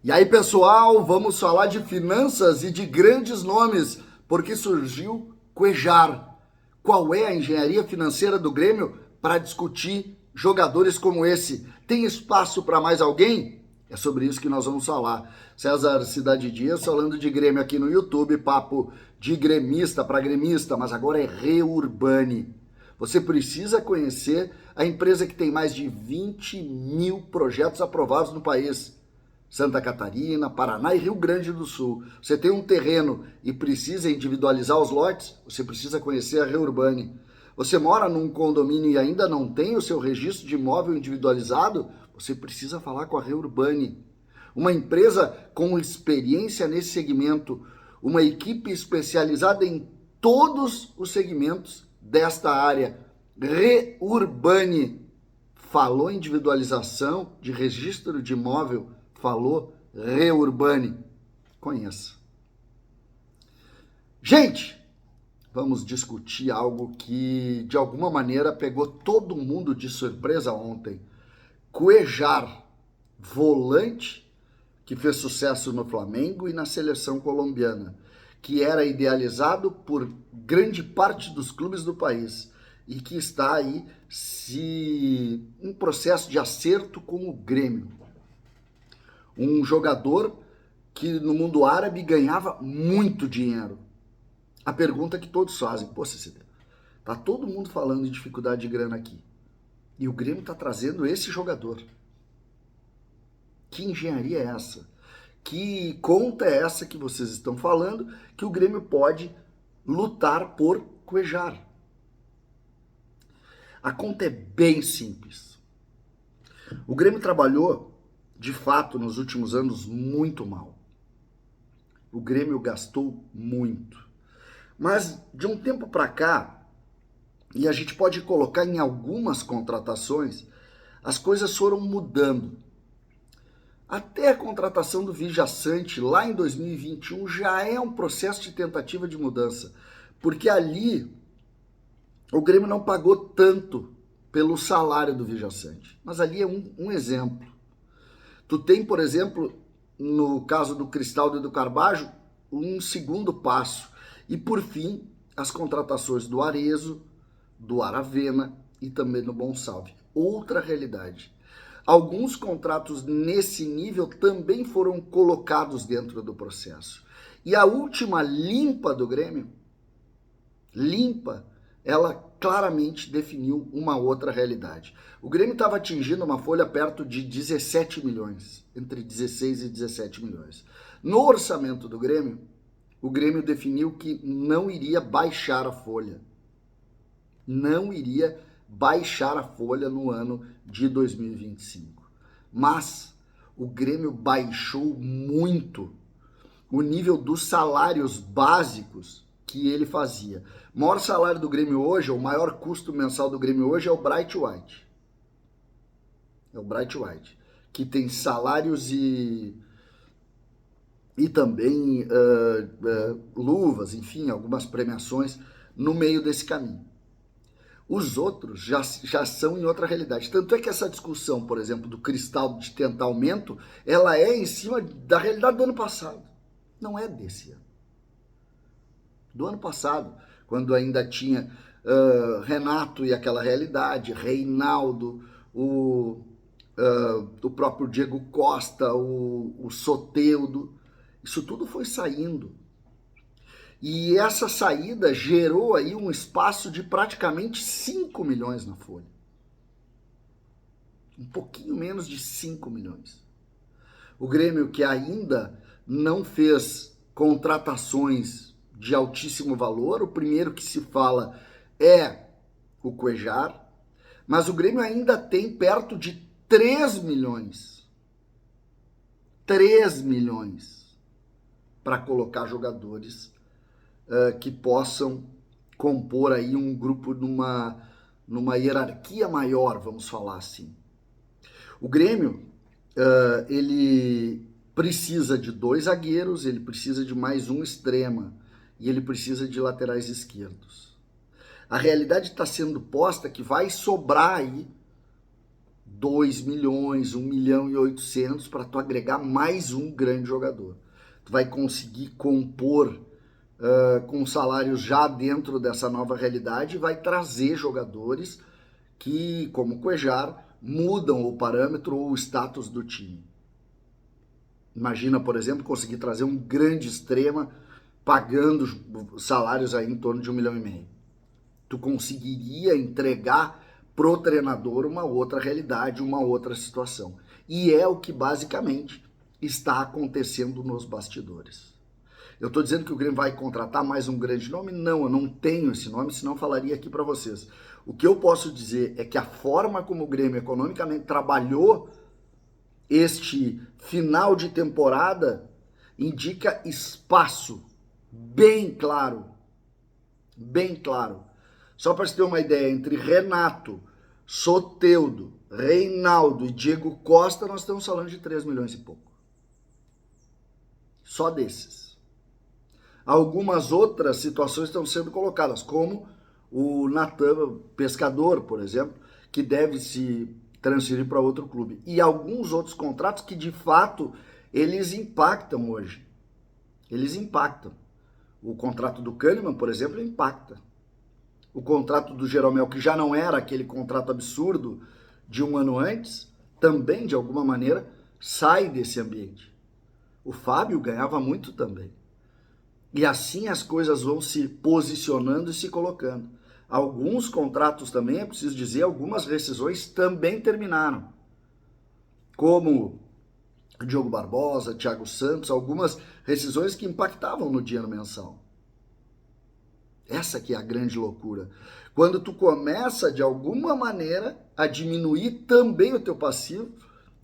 E aí, pessoal, vamos falar de finanças e de grandes nomes, porque surgiu Cuejar. Qual é a engenharia financeira do Grêmio para discutir jogadores como esse? Tem espaço para mais alguém? É sobre isso que nós vamos falar. César Cidade Dias falando de Grêmio aqui no YouTube, papo de gremista para gremista, mas agora é Reurbani. Você precisa conhecer a empresa que tem mais de 20 mil projetos aprovados no país. Santa Catarina, Paraná e Rio Grande do Sul. Você tem um terreno e precisa individualizar os lotes, você precisa conhecer a Reurbani. Você mora num condomínio e ainda não tem o seu registro de imóvel individualizado, você precisa falar com a Reurbani. Uma empresa com experiência nesse segmento, uma equipe especializada em todos os segmentos desta área. Reurbani. Falou individualização de registro de imóvel, falou Reurbani. Conheça. Gente, vamos discutir algo que de alguma maneira pegou todo mundo de surpresa ontem. Cuejar, volante que fez sucesso no Flamengo e na seleção colombiana, que era idealizado por grande parte dos clubes do país e que está aí em processo de acerto com o Grêmio. Um jogador que no mundo árabe ganhava muito dinheiro. A pergunta que todos fazem, pô, Cecília, tá todo mundo falando de dificuldade de grana aqui. E o Grêmio tá trazendo esse jogador. Que engenharia é essa? Que conta é essa que vocês estão falando que o Grêmio pode lutar por Cuejar? A conta é bem simples. O Grêmio trabalhou, de fato, nos últimos anos, muito mal. O Grêmio gastou muito. Mas, de um tempo para cá, e a gente pode colocar em algumas contratações, as coisas foram mudando. Até a contratação do Vijaçante, lá em 2021, já é um processo de tentativa de mudança. Porque ali o Grêmio não pagou tanto pelo salário do Vijaçante. Mas ali é um exemplo. Tu tem, por exemplo, no caso do Cristaldo e do Carbajo, um segundo passo. E, por fim, as contratações do Arezzo, do Aravena e também do Bonsalve. Outra realidade. Alguns contratos nesse nível também foram colocados dentro do processo. E a última limpa do Grêmio, ela claramente definiu uma outra realidade. O Grêmio estava atingindo uma folha perto de 17 milhões, entre 16 e 17 milhões. No orçamento do Grêmio, o Grêmio definiu que não iria baixar a folha. Não iria baixar a folha no ano de 2025. Mas o Grêmio baixou muito o nível dos salários básicos que ele fazia. O maior salário do Grêmio hoje, o maior custo mensal do Grêmio hoje é o Bright White. É o Bright White, que tem salários e também luvas, enfim, algumas premiações no meio desse caminho. Os outros já são em outra realidade. Tanto é que essa discussão, por exemplo, do Cristal de tentar aumento, ela é em cima da realidade do ano passado. Não é desse ano. Do ano passado, quando ainda tinha Renato e aquela realidade, Reinaldo, o próprio Diego Costa, o Soteldo, isso tudo foi saindo. E essa saída gerou aí um espaço de praticamente 5 milhões na folha. Um pouquinho menos de 5 milhões. O Grêmio, que ainda não fez contratações de altíssimo valor, o primeiro que se fala é o Cuejar, mas o Grêmio ainda tem perto de 3 milhões. 3 milhões para colocar jogadores que possam compor aí um grupo numa hierarquia maior, vamos falar assim. O Grêmio, ele precisa de 2 zagueiros, ele precisa de mais um extrema e ele precisa de laterais esquerdos. A realidade está sendo posta que vai sobrar aí 2 milhões, 1.800.000 para tu agregar mais um grande jogador. Tu vai conseguir compor com salários já dentro dessa nova realidade e vai trazer jogadores que, como o Cuéllar, mudam o parâmetro ou o status do time. Imagina, por exemplo, conseguir trazer um grande extrema pagando salários aí em torno de 1,5 milhão. Tu conseguiria entregar pro treinador uma outra realidade, uma outra situação. E é o que basicamente está acontecendo nos bastidores. Eu estou dizendo que o Grêmio vai contratar mais um grande nome? Não, eu não tenho esse nome, senão falaria aqui para vocês. O que eu posso dizer é que a forma como o Grêmio economicamente trabalhou este final de temporada indica espaço bem claro. Bem claro. Só para você ter uma ideia, entre Renato, Soteldo, Reinaldo e Diego Costa, nós estamos falando de 3 milhões e pouco. Só desses. Algumas outras situações estão sendo colocadas, como o Natan Pescador, por exemplo, que deve se transferir para outro clube. E alguns outros contratos que, de fato, eles impactam hoje. Eles impactam. O contrato do Kahneman, por exemplo, impacta. O contrato do Jeromel, que já não era aquele contrato absurdo de um ano antes, também, de alguma maneira, sai desse ambiente. O Fábio ganhava muito também. E assim as coisas vão se posicionando e se colocando. Alguns contratos também, é preciso dizer, algumas rescisões também terminaram. Como Diogo Barbosa, Thiago Santos, algumas rescisões que impactavam no dinheiro mensal. Essa que é a grande loucura. Quando tu começa, de alguma maneira, a diminuir também o teu passivo,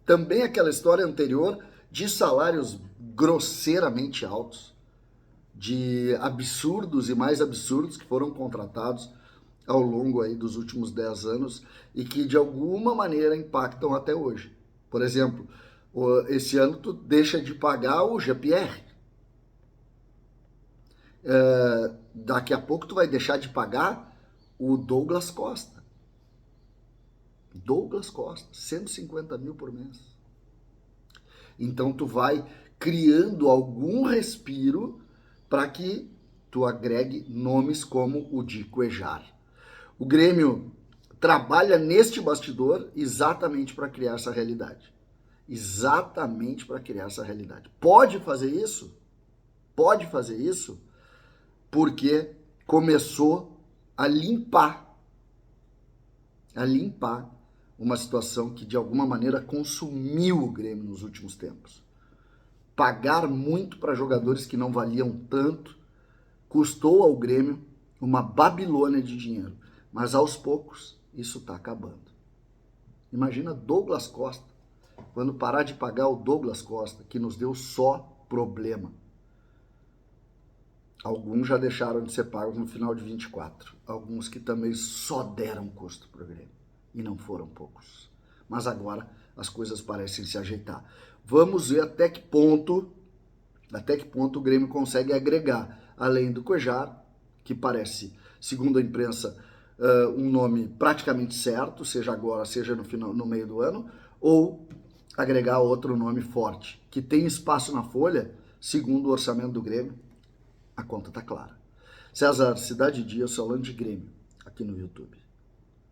também aquela história anterior de salários grosseiramente altos, de absurdos e mais absurdos que foram contratados ao longo aí dos últimos 10 anos e que de alguma maneira impactam até hoje. Por exemplo, esse ano tu deixa de pagar o Jean-Pierre. Daqui a pouco tu vai deixar de pagar o Douglas Costa. Douglas Costa, 150 mil por mês. Então tu vai criando algum respiro para que tu agregue nomes como o de Cuéllar. O Grêmio trabalha neste bastidor exatamente para criar essa realidade. Exatamente para criar essa realidade. Pode fazer isso? Pode fazer isso porque começou a limpar uma situação que de alguma maneira consumiu o Grêmio nos últimos tempos. Pagar muito para jogadores que não valiam tanto custou ao Grêmio uma Babilônia de dinheiro. Mas aos poucos isso está acabando. Imagina Douglas Costa, quando parar de pagar o Douglas Costa, que nos deu só problema. Alguns já deixaram de ser pagos no final de 24. Alguns que também só deram custo para o Grêmio. E não foram poucos. Mas agora as coisas parecem se ajeitar. Vamos ver até que ponto o Grêmio consegue agregar, além do Cuéllar, que parece, segundo a imprensa, um nome praticamente certo, seja agora, seja no meio do ano, ou agregar outro nome forte, que tem espaço na folha, segundo o orçamento do Grêmio. A conta tá clara. César, Cidade Dia, Solano de Grêmio, aqui no YouTube.